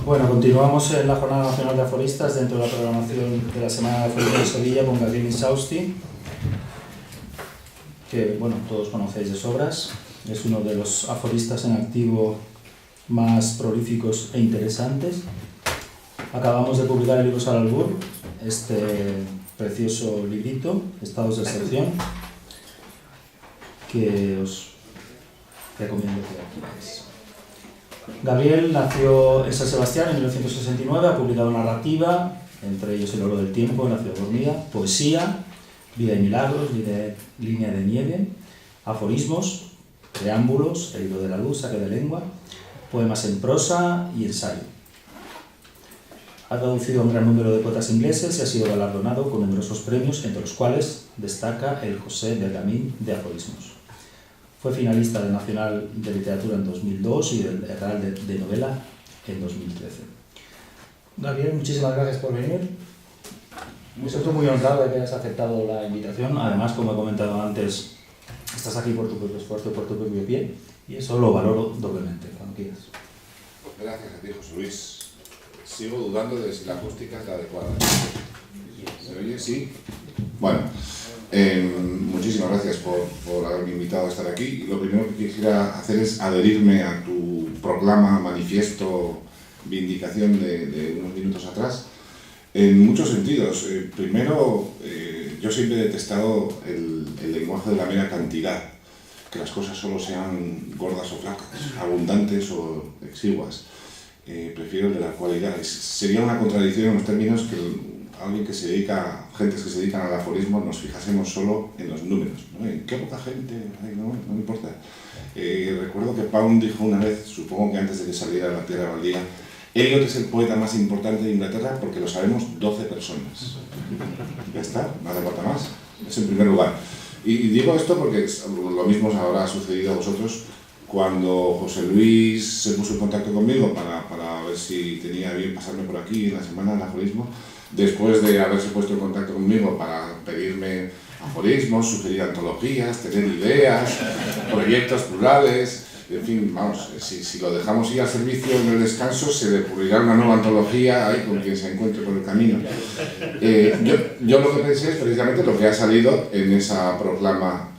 Bueno, continuamos en la Jornada Nacional de Aforistas dentro de la programación de la Semana de Aforistas de Sevilla con Gabriel Insausti, que bueno, todos conocéis de sobras. Es uno de los aforistas en activo más prolíficos e interesantes. Acabamos de publicar el libro Sal Albur, este precioso librito, Estados de Excepción, que os recomiendo que adquiráis. Gabriel nació en San Sebastián en 1969, ha publicado narrativa, entre ellos El oro del tiempo, La ciudad dormida, poesía, Vida y milagros, Línea de nieve, aforismos, preámbulos, El libro de la luz, Saque de lengua, poemas en prosa y ensayo. Ha traducido a un gran número de poetas ingleses y ha sido galardonado con numerosos premios, entre los cuales destaca el José Bergamín de aforismos. Fue finalista del Nacional de Literatura en 2002 y del Herald de Novela en 2013. Gabriel, muchísimas gracias por venir. Me siento muy honrado de que hayas aceptado la invitación. Además, como he comentado antes, estás aquí por tu propio esfuerzo, por tu propio pie, y eso lo valoro doblemente, cuando quieras. Pues gracias a ti, José Luis. Sigo dudando de si la acústica es la adecuada. ¿Se oye? ¿Sí? Bueno. Muchísimas gracias por haberme invitado a estar aquí. Y lo primero que quisiera hacer es adherirme a tu proclama, manifiesto, vindicación de unos minutos atrás, en muchos sentidos. Primero, yo siempre he detestado el lenguaje de la mera cantidad, que las cosas solo sean gordas o flacas, abundantes o exiguas. Prefiero el de la cualidad. Sería una contradicción en los términos que alguien que se dedica, gentes que se dedican al aforismo, nos fijásemos solo en los números, ¿no? ¿En qué poca gente? Ay, no me importa. Recuerdo que Pound dijo una vez, supongo que antes de que saliera La Tierra Baldía, Eliot es el poeta más importante de Inglaterra porque lo sabemos 12 personas. Ya está, no hace falta más. Es en primer lugar. Y digo esto porque lo mismo ahora ha sucedido a vosotros. Cuando José Luis se puso en contacto conmigo para ver si tenía bien pasarme por aquí en la Semana del Aforismo, después de haberse puesto en contacto conmigo para pedirme aforismos, sugerir antologías, tener ideas, proyectos plurales, en fin, vamos, si lo dejamos ir al servicio en el descanso, se le ocurrirá una nueva antología ahí con quien se encuentre por el camino. Yo lo que pensé es precisamente lo que ha salido en esa proclama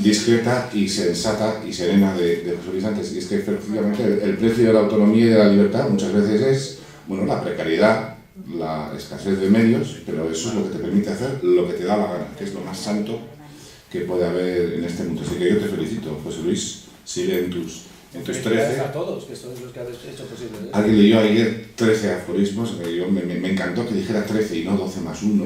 discreta y sensata y serena de José Luis antes, y es que efectivamente el precio de la autonomía y de la libertad muchas veces es, bueno, la precariedad, la escasez de medios, pero eso es lo que te permite hacer lo que te da la gana, que es lo más santo que puede haber en este mundo. Así que yo te felicito, José Luis, sigue en tus 13. A todos, que sois los que habéis hecho posible. Alguien leyó ayer 13 aforismos, me encantó que dijera 13 y no 12 más 1,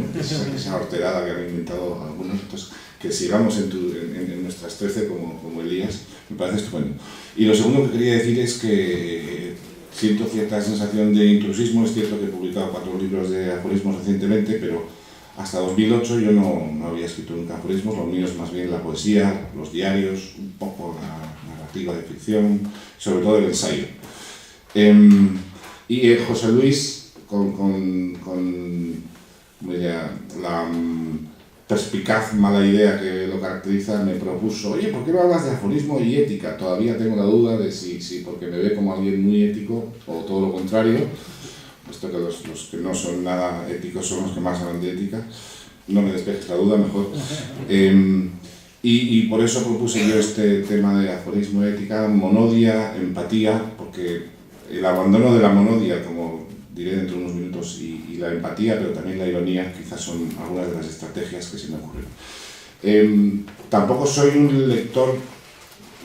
esa horterada que han inventado algunos. Entonces, que sigamos en nuestras 13 como Elías, me parece estupendo. Y lo segundo que quería decir es que siento cierta sensación de intrusismo. Es cierto que he publicado 4 libros de aforismos recientemente, pero hasta 2008 yo no había escrito nunca aforismos. Lo mío es más bien la poesía, los diarios, un poco la narrativa de ficción, sobre todo el ensayo. Y José Luis, con la perspicaz mala idea que lo caracteriza, me propuso: oye, ¿por qué no hablas de aforismo y ética? Todavía tengo la duda de si porque me ve como alguien muy ético o todo lo contrario, puesto que los que no son nada éticos son los que más hablan de ética. No me despejes la duda, mejor. Y por eso propuse yo este tema de aforismo y ética, monodia, empatía, porque el abandono de la monodia, como diré dentro de unos minutos, y la empatía, pero también la ironía, quizás son algunas de las estrategias que se me ocurren. Tampoco soy un lector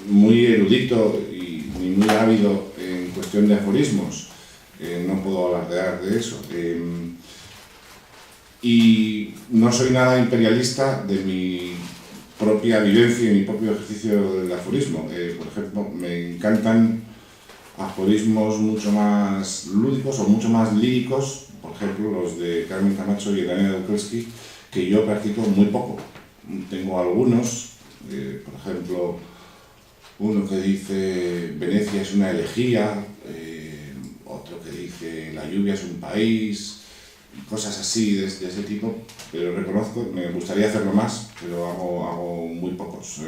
muy erudito ni muy ávido en cuestión de aforismos, no puedo alardear de eso. Y no soy nada imperialista de mi propia vivencia y mi propio ejercicio del aforismo. Por ejemplo, me encantan aforismos mucho más lúdicos o mucho más líricos, por ejemplo los de Carmen Camacho y Elena Dukowski, que yo practico muy poco. Tengo algunos, por ejemplo, uno que dice Venecia es una elegía, otro que dice la lluvia es un país, cosas así de ese tipo, pero reconozco, me gustaría hacerlo más, pero hago muy pocos.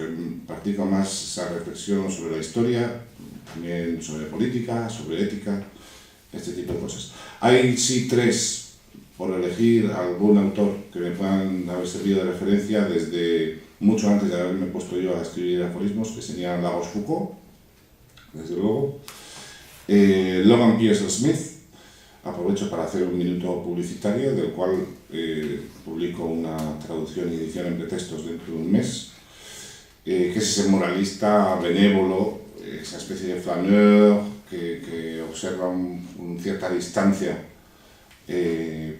Practico más esa reflexión sobre la historia, también sobre política, sobre ética, este tipo de cosas. Hay sí 3, por elegir algún autor que me puedan haber servido de referencia desde mucho antes de haberme puesto yo a escribir aforismos, que serían La Rochefoucauld, desde luego, Logan Pearson Smith. Aprovecho para hacer un minuto publicitario, del cual publico una traducción y edición en pretextos dentro de un mes, que es ese moralista benévolo, esa especie de flaneur que observa con cierta distancia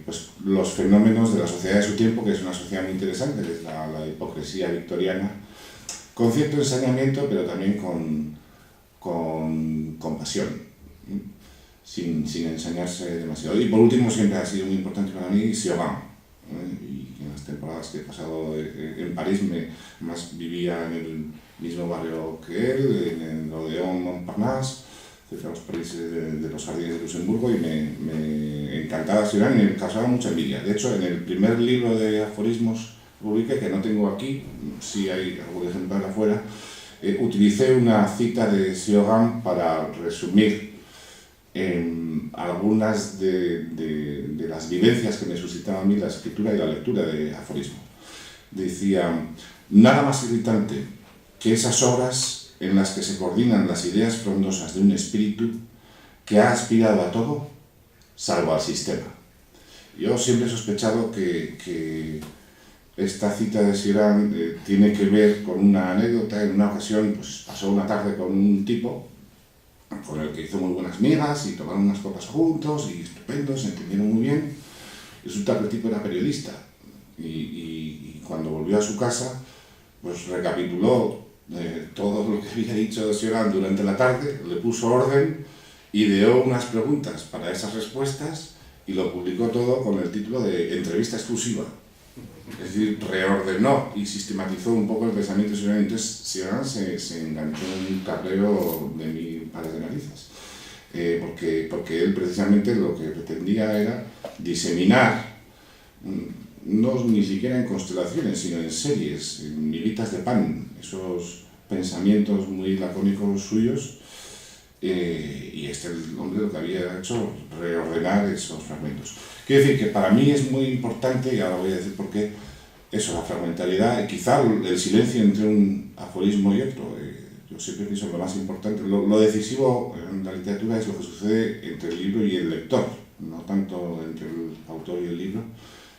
pues los fenómenos de la sociedad de su tiempo, que es una sociedad muy interesante, que es la hipocresía victoriana, con cierto ensañamiento, pero también con pasión, sin ensañarse demasiado. Y por último, siempre ha sido muy importante para mí Cioran, y en las temporadas que he pasado en París, más vivía en el mismo barrio que él, en el Odeón Montparnasse, cerca de los países de los jardines de Luxemburgo, y me encantaba Cioran y me causaba mucha envidia. De hecho, en el primer libro de aforismos que publiqué, que no tengo aquí, sí hay algún ejemplar afuera, utilicé una cita de Cioran para resumir algunas de las vivencias que me suscitaba a mí la escritura y la lectura de aforismo. Decía: nada más irritante que esas obras en las que se coordinan las ideas frondosas de un espíritu que ha aspirado a todo, salvo al sistema. Yo siempre he sospechado que esta cita de Cioran tiene que ver con una anécdota. En una ocasión pues, pasó una tarde con un tipo con el que hizo muy buenas migas y tomaron unas copas juntos y estupendo, se entendieron muy bien. Resulta que el tipo era periodista y cuando volvió a su casa pues recapituló todo lo que había dicho Cioran durante la tarde, le puso orden, ideó unas preguntas para esas respuestas y lo publicó todo con el título de entrevista exclusiva. Es decir, reordenó y sistematizó un poco el pensamiento de Cioran. Entonces Cioran se enganchó en un cabreo de mil pares de narices, porque él precisamente lo que pretendía era diseminar, no ni siquiera en constelaciones, sino en series, en miguitas de pan, esos pensamientos muy lacónicos suyos, y el hombre lo que había hecho, reordenar esos fragmentos. Quiero decir que para mí es muy importante, y ahora voy a decir por qué, eso, la fragmentariedad, y quizá el silencio entre un aforismo y otro. Yo siempre pienso que lo más importante, lo decisivo en la literatura es lo que sucede entre el libro y el lector, no tanto entre el autor y el libro.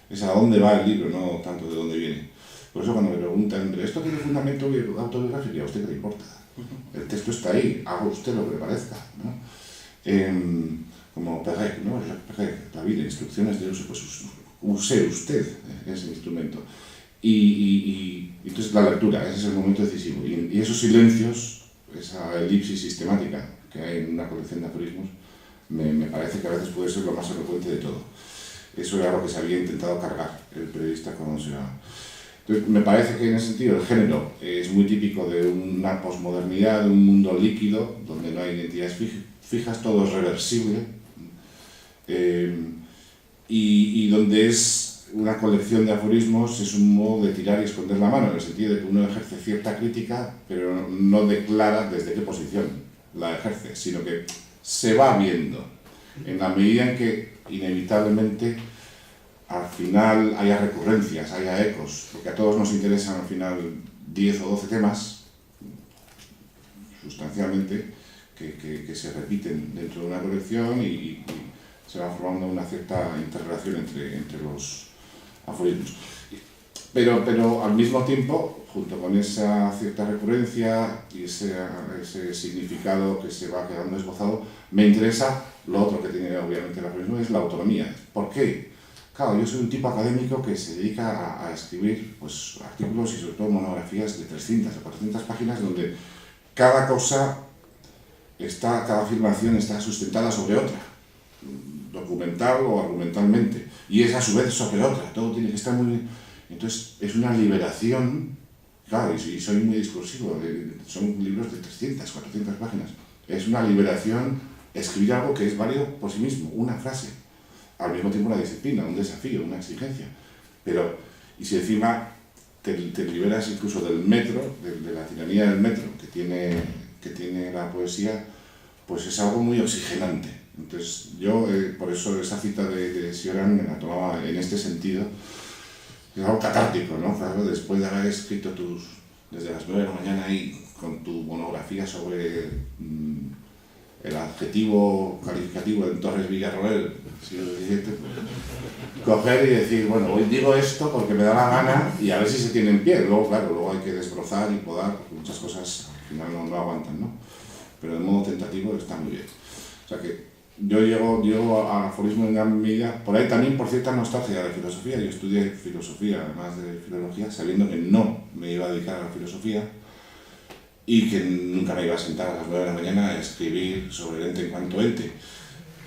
Es a dónde va el libro, no tanto de dónde viene. Por eso cuando me preguntan, ¿pero esto tiene fundamento autobiográfico? ¿A usted qué le importa? El texto está ahí, haga usted lo que le parezca, ¿no? Como Perec, ¿no? Perec, la vida, instrucciones de uso, pues use usted ese instrumento. Y entonces la lectura, ese es el momento decisivo. Y esos silencios, esa elipsis sistemática que hay en una colección de aforismos, me parece que a veces puede ser lo más elocuente de todo. Eso era lo que se había intentado cargar el periodista con Cioran. Entonces, me parece que en ese sentido el género es muy típico de una posmodernidad, de un mundo líquido, donde no hay identidades fijas, todo es reversible, y donde es una colección de aforismos, es un modo de tirar y esconder la mano, en el sentido de que uno ejerce cierta crítica, pero no declara desde qué posición la ejerce, sino que se va viendo, en la medida en que inevitablemente al final haya recurrencias, haya ecos, porque a todos nos interesan al final 10 o 12 temas, sustancialmente, que se repiten dentro de una colección y se va formando una cierta interrelación entre los aforismos. Pero al mismo tiempo, junto con esa cierta recurrencia y ese significado que se va quedando esbozado, me interesa lo otro que tiene obviamente el aforismo, es la autonomía. ¿Por qué? Claro, yo soy un tipo académico que se dedica a escribir pues, artículos y sobre todo monografías de 300 o 400 páginas donde cada cosa, cada afirmación está sustentada sobre otra, documental o argumentalmente, y es a su vez sobre otra, todo tiene que estar muy bien. Entonces es una liberación, claro, y soy muy discursivo, son libros de 300, 400 páginas, es una liberación escribir algo que es válido por sí mismo, una frase, al mismo tiempo una disciplina, un desafío, una exigencia, y si encima te liberas incluso del metro, de la tiranía del metro que tiene la poesía, pues es algo muy oxigenante. Entonces yo, por eso esa cita de Cioran me la tomaba en este sentido. Es algo catártico, ¿no? Claro, después de haber escrito desde las 9 de la mañana ahí con tu monografía sobre el adjetivo calificativo de Torres Villarroel, siglo XVII, coger y decir, bueno, hoy digo esto porque me da la gana y a ver si se tiene en pie. Luego, claro, luego hay que desbrozar y podar, muchas cosas al final no aguantan, ¿no? Pero de modo tentativo está muy bien. O sea que yo llego al aforismo en gran medida, por ahí también por cierta nostalgia de filosofía. Yo estudié filosofía, además de filología, sabiendo que no me iba a dedicar a la filosofía y que nunca me iba a sentar a las 9 de la mañana a escribir sobre el ente en cuanto ente.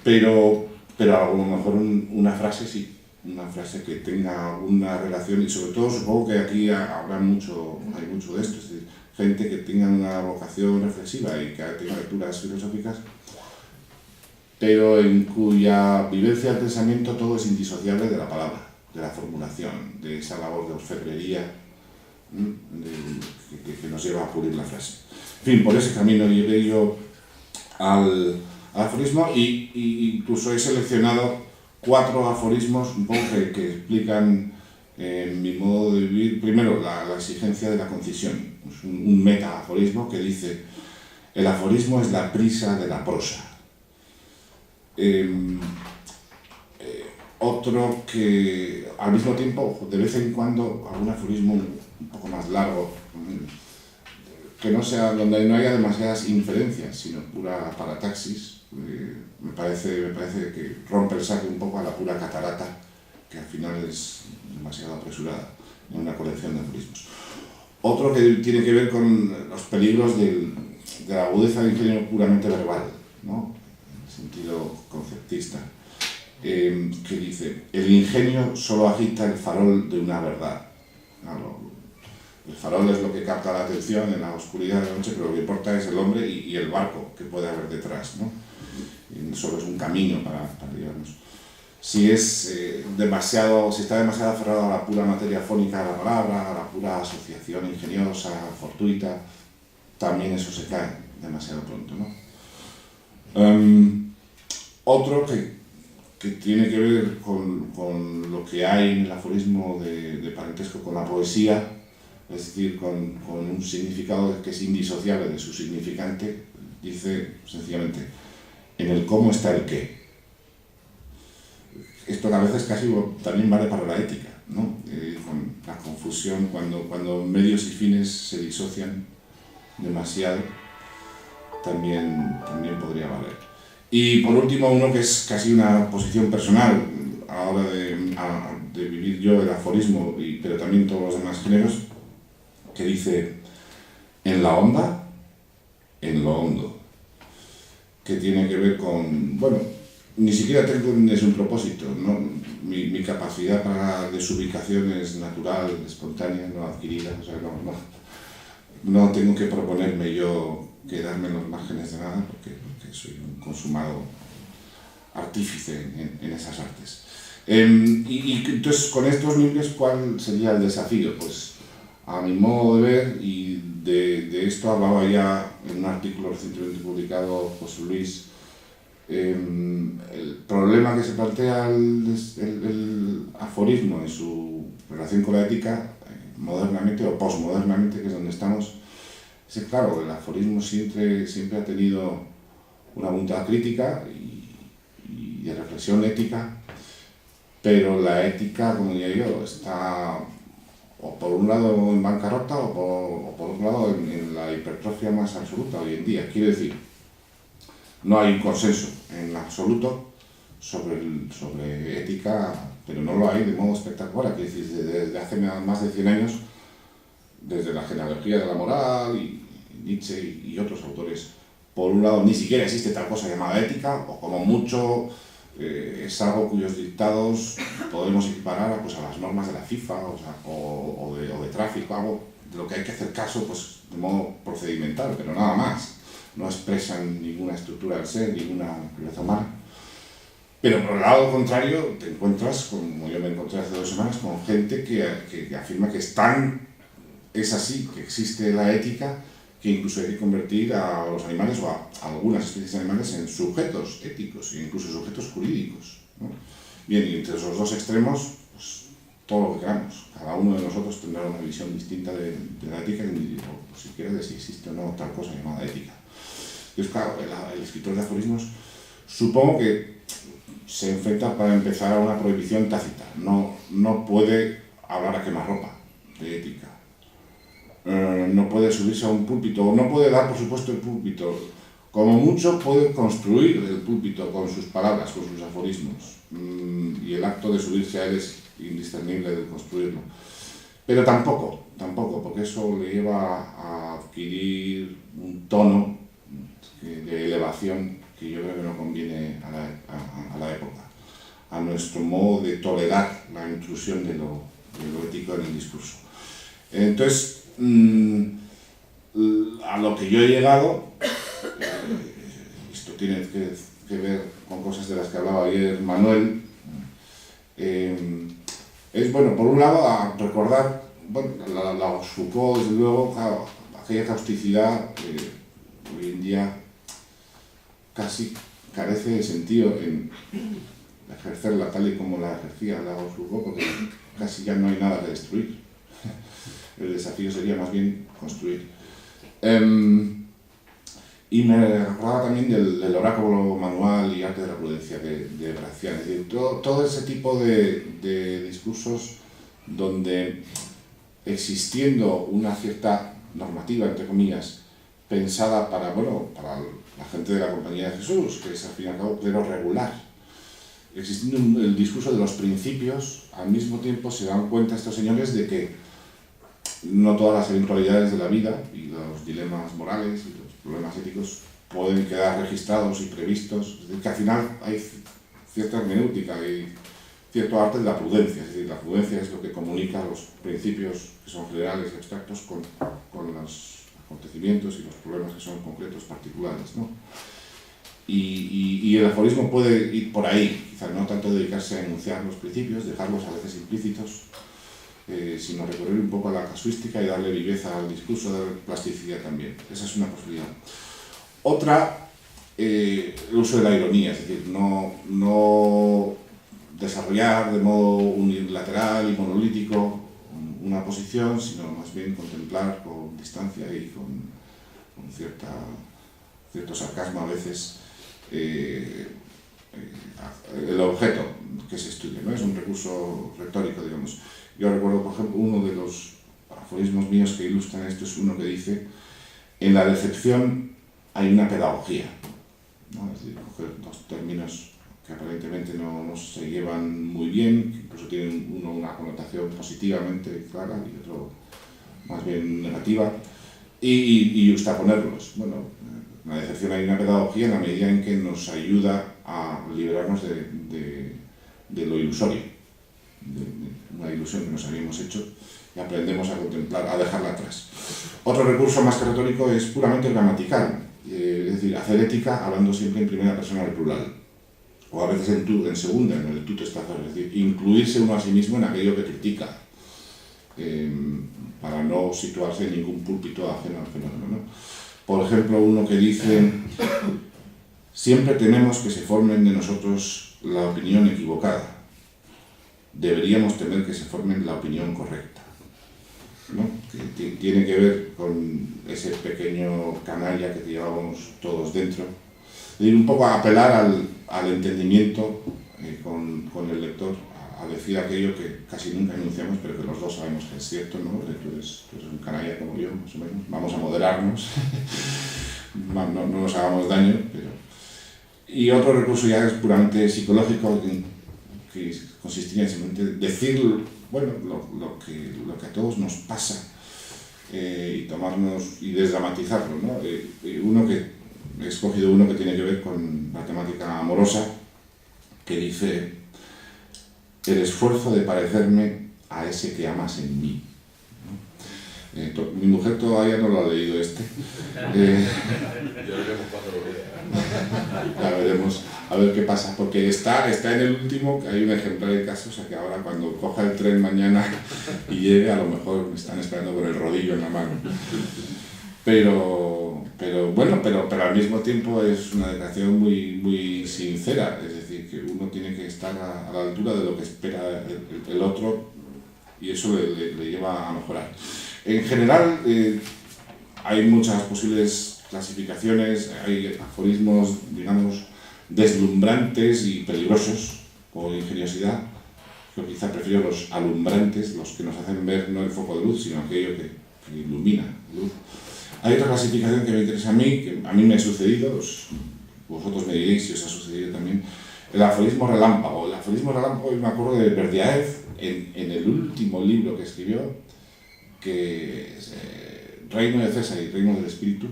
Pero a lo mejor una frase sí, una frase que tenga una relación, y sobre todo supongo que aquí hay mucho de esto, es decir, gente que tenga una vocación reflexiva y que tenga lecturas filosóficas, pero en cuya vivencia del pensamiento todo es indisociable de la palabra, de la formulación, de esa labor de orfebrería que nos lleva a pulir la frase. En fin, por ese camino llegué yo al aforismo y incluso he seleccionado 4 aforismos un poco que explican mi modo de vivir. Primero, la exigencia de la concisión. Es un meta-aforismo que dice: el aforismo es la prisa de la prosa. Otro que al mismo tiempo, de vez en cuando, algún aforismo un poco más largo, que no sea donde no haya demasiadas inferencias, sino pura parataxis, me parece que rompe el saque un poco a la pura catarata, que al final es demasiado apresurada en una colección de aforismos. Otro que tiene que ver con los peligros de la agudeza del ingenio puramente verbal, ¿no? En el sentido conceptista, que dice: el ingenio solo agita el farol de una verdad. El farol es lo que capta la atención en la oscuridad de la noche, pero lo que importa es el hombre y el barco que puede haber detrás, ¿no? Y solo es un camino para llevarnos. Si está demasiado aferrado a la pura materia fónica de la palabra, a la pura asociación ingeniosa, fortuita, también eso se cae demasiado pronto, ¿no? Otro que tiene que ver con lo que hay en el aforismo de parentesco con la poesía, es decir, con un significado que es indisociable de su significante, dice sencillamente: en el cómo está el qué. Esto a veces casi también vale para la ética, ¿no? Con la confusión, cuando medios y fines se disocian demasiado, también podría valer. Y por último, uno que es casi una posición personal a la hora de vivir yo el aforismo, pero también todos los demás géneros, que dice: en la honda, en lo hondo, que tiene que ver con, bueno, ni siquiera es un propósito, ¿no? Mi capacidad para la desubicación es natural, espontánea, no adquirida, o sea, no tengo que proponerme yo quedarme en los márgenes de nada, porque soy un consumado artífice en esas artes. Y entonces, con estos libros, ¿cuál sería el desafío? Pues, a mi modo de ver, y de esto hablaba ya en un artículo recientemente publicado José Luis, el problema que se plantea el aforismo en su relación con la ética, modernamente o posmodernamente, que es donde estamos, es que, claro, el aforismo siempre ha tenido una voluntad crítica y de reflexión ética, pero la ética, como diría yo, está o por un lado en bancarrota o por otro lado en la hipertrofia más absoluta hoy en día. Quiero decir, no hay un consenso en absoluto sobre ética, pero no lo hay de modo espectacular. Quiero decir, desde hace más de 100 años, desde la genealogía de la moral y Nietzsche y otros autores, por un lado ni siquiera existe tal cosa llamada ética, o como mucho es algo cuyos dictados podemos equiparar a las normas de la FIFA o de tráfico, algo de lo que hay que hacer caso pues, de modo procedimental, pero nada más. No expresan ninguna estructura del ser, ninguna naturaleza humana. Pero por el lado contrario te encuentras, como yo me encontré hace 2 semanas, con gente que afirma que es así, que existe la ética, que incluso hay que convertir a los animales o a algunas especies de animales en sujetos éticos e incluso sujetos jurídicos, ¿no? Bien, y entre esos dos extremos, pues todo lo que queramos. Cada uno de nosotros tendrá una visión distinta de la ética, o siquiera de si existe o no tal cosa llamada ética. Entonces, claro, el escritor de aforismos supongo que se enfrenta para empezar a una prohibición tácita. No puede hablar a quemarropa de ética. No puede subirse a un púlpito, no puede dar, por supuesto, el púlpito. Como mucho puede construir el púlpito con sus palabras, con sus aforismos. Y el acto de subirse a él es indiscernible de construirlo. Pero tampoco, porque eso le lleva a adquirir un tono de elevación que yo creo que no conviene a la época, a nuestro modo de tolerar la intrusión de lo ético en el discurso. Entonces, a lo que yo he llegado, esto tiene que ver con cosas de las que hablaba ayer Manuel, es, bueno, por un lado, a recordar, bueno, la Foucault, desde luego, aquella causticidad hoy en día casi carece de sentido en ejercerla tal y como la ejercía la Foucault, porque casi ya no hay nada que destruir. El desafío sería más bien construir. Y me recordaba también del oráculo manual y arte de la prudencia de Gracián. Es decir, todo ese tipo de discursos donde, existiendo una cierta normativa, entre comillas, pensada para la gente de la Compañía de Jesús, que es al fin y al cabo clero regular, existiendo el discurso de los principios, al mismo tiempo se dan cuenta estos señores de que no todas las eventualidades de la vida y los dilemas morales y los problemas éticos pueden quedar registrados y previstos. Es decir, que al final hay cierta hermenéutica y cierto arte de la prudencia. Es decir, la prudencia es lo que comunica los principios que son generales y abstractos con los acontecimientos y los problemas que son concretos, particulares, ¿no? Y el aforismo puede ir por ahí, quizás no tanto dedicarse a enunciar los principios, dejarlos a veces implícitos, sino recurrir un poco a la casuística y darle viveza al discurso, darle plasticidad también. Esa es una posibilidad. Otra, el uso de la ironía, es decir, no desarrollar de modo unilateral y monolítico una posición, sino más bien contemplar con distancia y con cierto sarcasmo a veces el objeto que se estudia, ¿no? Es un recurso retórico, digamos. Yo recuerdo, por ejemplo, uno de los aforismos míos que ilustran esto es uno que dice: en la decepción hay una pedagogía, ¿no? Es decir, coger dos términos que aparentemente no se llevan muy bien, que incluso tienen uno una connotación positivamente clara y otro más bien negativa, y juxtaponerlos. Bueno, en la decepción hay una pedagogía en la medida en que nos ayuda a liberarnos de lo ilusorio, de una ilusión que nos habíamos hecho, y aprendemos a contemplar, a dejarla atrás. Otro recurso más que retórico es puramente gramatical, es decir, hacer ética hablando siempre en primera persona del plural, o a veces en segunda, en el tu testator, es decir, incluirse uno a sí mismo en aquello que critica, para no situarse en ningún púlpito ajeno al fenómeno, ¿no? Por ejemplo, uno que dice: siempre tememos que se formen de nosotros la opinión equivocada. Deberíamos temer que se formen la opinión correcta, ¿no? Que tiene que ver con ese pequeño canalla que llevábamos todos dentro. Es decir, un poco a apelar al entendimiento con el lector, a decir aquello que casi nunca enunciamos, pero que los dos sabemos que es cierto, ¿no? Tú eres un canalla como yo, más o menos. Vamos a moderarnos, no nos hagamos daño, pero... Y otro recurso ya es puramente psicológico, que consistiría en simplemente decir, bueno, lo que a todos nos pasa, y tomarnos y desdramatizarlo, ¿no? He escogido uno que tiene que ver con la temática amorosa, que dice: el esfuerzo de parecerme a ese que amas en mí. Mi mujer todavía no lo ha leído este. Ya veremos cuando lo lea. Ya veremos, a ver qué pasa, porque está en el último, que hay un ejemplar en casa, o sea que ahora cuando coja el tren mañana y llegue, a lo mejor me están esperando con el rodillo en la mano. pero al mismo tiempo es una declaración muy sincera, es decir, que uno tiene que estar a la altura de lo que espera el otro, y eso le lleva a mejorar. En general, hay muchas posibles clasificaciones, hay aforismos, digamos, deslumbrantes y peligrosos, por ingeniosidad. Yo quizá prefiero los alumbrantes, los que nos hacen ver no el foco de luz, sino aquello que ilumina luz. Hay otra clasificación que me interesa a mí, que a mí me ha sucedido, vosotros me diréis si os ha sucedido también, el aforismo relámpago. El aforismo relámpago, yo me acuerdo de Berdyaev, en el último libro que escribió, que es Reino de César y Reino del Espíritu,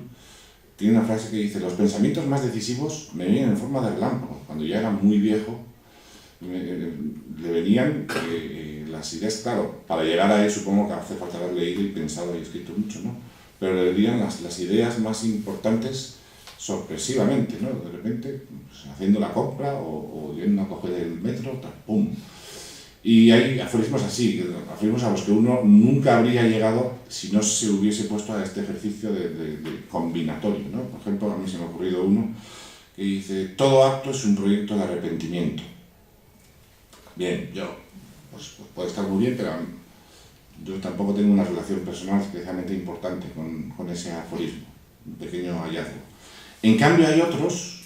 tiene una frase que dice: los pensamientos más decisivos me vienen en forma de relámpago. Cuando ya era muy viejo, le venían las ideas, claro, para llegar a él supongo que hace falta haber leído y pensado y escrito mucho, ¿no? Pero le venían las ideas más importantes sorpresivamente, ¿no? De repente, pues, haciendo la compra o yendo a coger el metro, ¡pum! Y hay aforismos así, aforismos a los que uno nunca habría llegado si no se hubiese puesto a este ejercicio de combinatorio, ¿no? Por ejemplo, a mí se me ha ocurrido uno que dice: todo acto es un proyecto de arrepentimiento. Bien, pues puede estar muy bien, pero yo tampoco tengo una relación personal especialmente importante con ese aforismo, un pequeño hallazgo. En cambio hay otros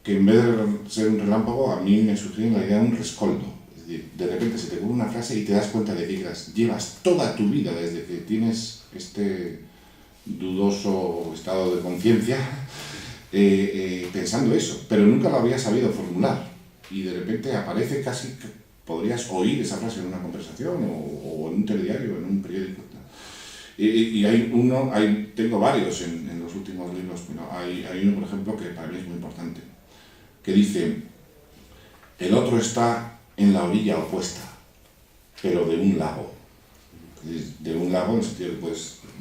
que en vez de ser un relámpago, a mí me sugieren la idea de un rescoldo. Es decir, de repente se te ocurre una frase y te das cuenta de que llevas toda tu vida, desde que tienes este dudoso estado de conciencia, pensando eso, pero nunca lo habías sabido formular. Y de repente aparece casi que podrías oír esa frase en una conversación o en un telediario, en un periódico. Y tengo varios en los últimos libros, pero hay uno, por ejemplo, que para mí es muy importante, que dice: el otro está en la orilla opuesta, pero de un lago. De un lago en el sentido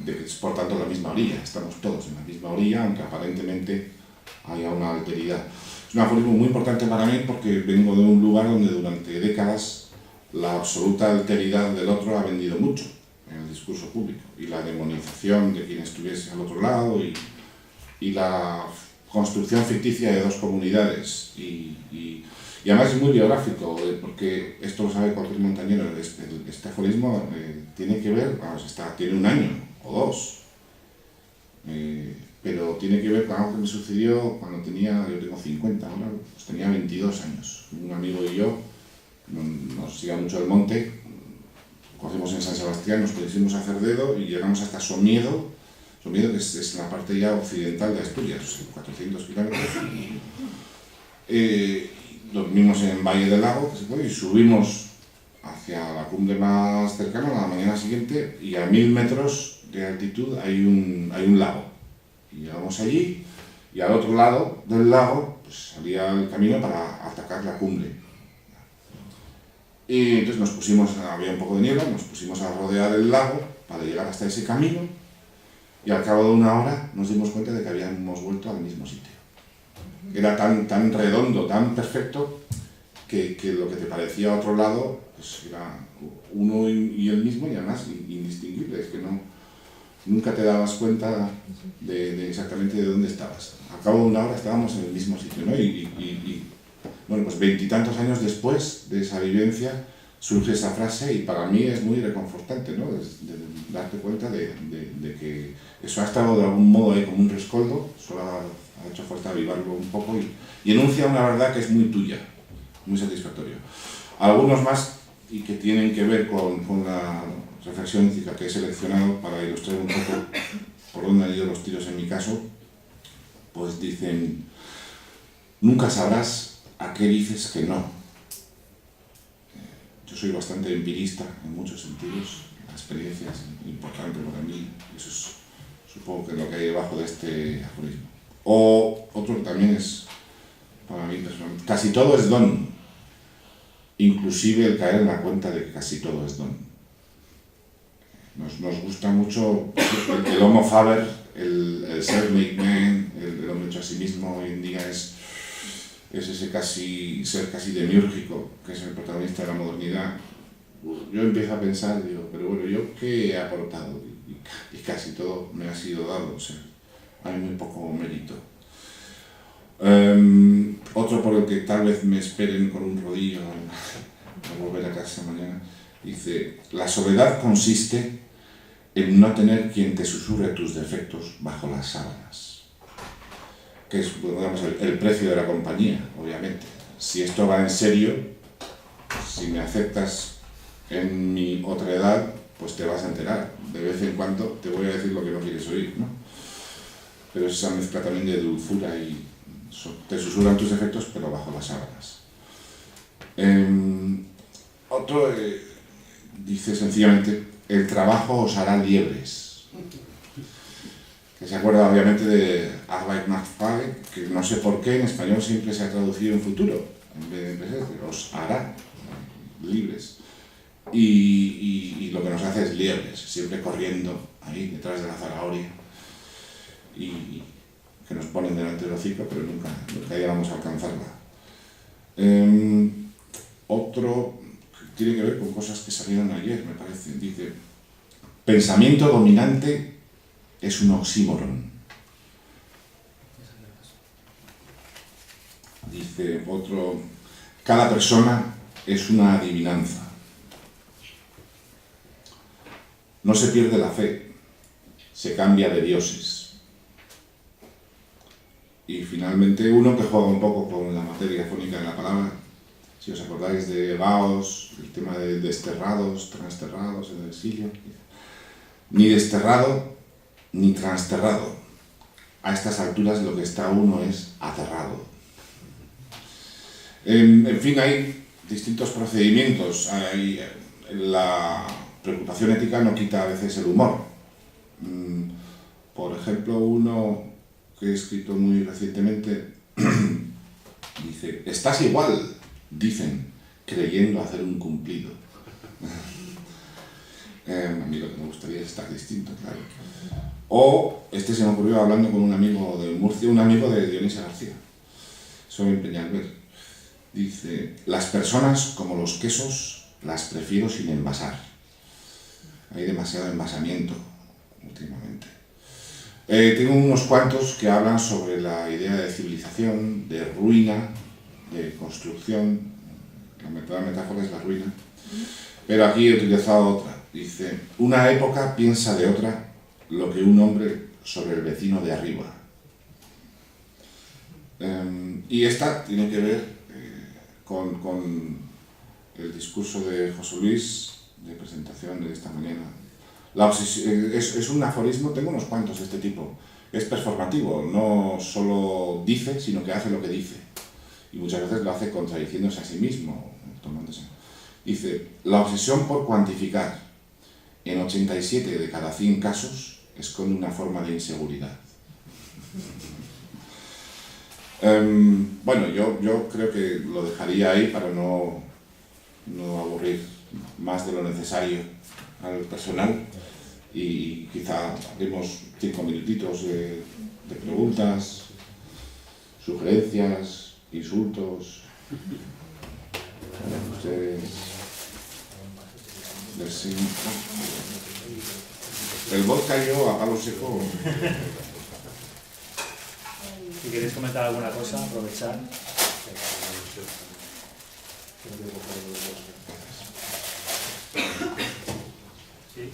de que es por tanto la misma orilla, estamos todos en la misma orilla, aunque aparentemente haya una alteridad. Es un aforismo muy importante para mí porque vengo de un lugar donde durante décadas la absoluta alteridad del otro ha vendido mucho en el discurso público, y la demonización de quien estuviese al otro lado y la construcción ficticia de dos comunidades. Y además es muy biográfico, porque esto lo sabe cualquier montañero. Este aforismo tiene que ver, tiene un año o dos, pero tiene que ver con algo que me sucedió cuando yo tengo 50 ahora, pues tenía 22 años. Un amigo y yo nos iba mucho al monte, cogimos en San Sebastián, nos pusimos a hacer dedo y llegamos hasta Somiedo, que es la parte ya occidental de Asturias, 400 kilómetros. Dormimos en Valle del Lago, y subimos hacia la cumbre más cercana a la mañana siguiente, y a 1000 metros de altitud hay un lago. Y llegamos allí, y al otro lado del lago pues, salía el camino para atacar la cumbre. Y entonces había un poco de niebla, nos pusimos a rodear el lago para llegar hasta ese camino, y al cabo de una hora nos dimos cuenta de que habíamos vuelto al mismo sitio. Era tan redondo, tan perfecto, que lo que te parecía a otro lado pues era uno y el mismo, y además indistinguible. Es que nunca te dabas cuenta de exactamente de dónde estabas. Al cabo de una hora estábamos en el mismo sitio, ¿no? Bueno, pues 20 y tantos años después de esa vivencia surge esa frase, y para mí es muy reconfortante, ¿no? De darte cuenta de que eso ha estado de algún modo ahí como un rescoldo, solo ha hecho falta avivarlo un poco y enuncia una verdad que es muy tuya, muy satisfactorio. Algunos más, y que tienen que ver con la reflexión ética que he seleccionado para ilustrar un poco por dónde han ido los tiros en mi caso, pues dicen: nunca sabrás a qué dices que no. Yo soy bastante empirista en muchos sentidos, la experiencia es importante para mí, eso es, supongo que es lo que hay debajo de este aforismo. O otro que también es, para mí personalmente, casi todo es don, inclusive el caer en la cuenta de que casi todo es don. Nos gusta mucho el homo faber, el self-made man, el hombre hecho a sí mismo. Hoy en día es ese ser casi demiúrgico, que es el protagonista de la modernidad. Yo empiezo a pensar, digo, pero bueno, ¿yo qué he aportado? y casi todo me ha sido dado, o sea, hay muy poco mérito. Otro por el que tal vez me esperen con un rodillo al volver a casa mañana, dice: la soledad consiste en no tener quien te susurre tus defectos bajo las sábanas. Que es, digamos, el precio de la compañía, obviamente. Si esto va en serio, si me aceptas en mi otra edad, pues te vas a enterar. De vez en cuando te voy a decir lo que no quieres oír, ¿no? Pero es esa mezcla también de dulzura y te susurran tus defectos, pero bajo las sábanas. Otro dice sencillamente: el trabajo os hará liebres. Que se acuerda obviamente de Arbeit macht frei, que no sé por qué en español siempre se ha traducido en futuro, en vez de presente. Os hará libres. Y lo que nos hace es liebres, siempre corriendo ahí detrás de la zanahoria, y que nos ponen delante del hocico, pero nunca llegamos a alcanzarla. Otro que tiene que ver con cosas que salieron ayer, me parece, dice: pensamiento dominante es un oxímoron. Dice otro: cada persona es una adivinanza. No se pierde la fe, se cambia de dioses. Y finalmente uno que juega un poco con la materia fónica de la palabra, si os acordáis de Gauss, el tema de desterrados, transterrados en el exilio. Ni desterrado ni transterrado. A estas alturas lo que está uno es aterrado. En fin, hay distintos procedimientos. La preocupación ética no quita a veces el humor. Por ejemplo, uno que he escrito muy recientemente dice: estás igual, dicen, creyendo hacer un cumplido. A mí lo que me gustaría es estar distinto, claro. O se me ocurrió hablando con un amigo de Murcia, un amigo de Dionisia García, sobre Peñalver. Dice: las personas, como los quesos, las prefiero sin envasar. Hay demasiado envasamiento últimamente. Tengo unos cuantos que hablan sobre la idea de civilización, de ruina, de construcción. La metáfora es la ruina. Pero aquí he utilizado otra. Dice: una época piensa de otra lo que un hombre sobre el vecino de arriba. Y esta tiene que ver con el discurso de José Luis de presentación de esta mañana. Es un aforismo, tengo unos cuantos de este tipo. Es performativo, no solo dice, sino que hace lo que dice. Y muchas veces lo hace contradiciéndose a sí mismo. Dice: la obsesión por cuantificar en 87 de cada 100 casos esconde una forma de inseguridad. Bueno, yo creo que lo dejaría ahí para no aburrir más de lo necesario al personal, y quizá haremos 5 minutitos de preguntas, sugerencias, insultos. Ustedes el vodka yo a palo seco. Si queréis comentar alguna cosa, aprovechar. Sí.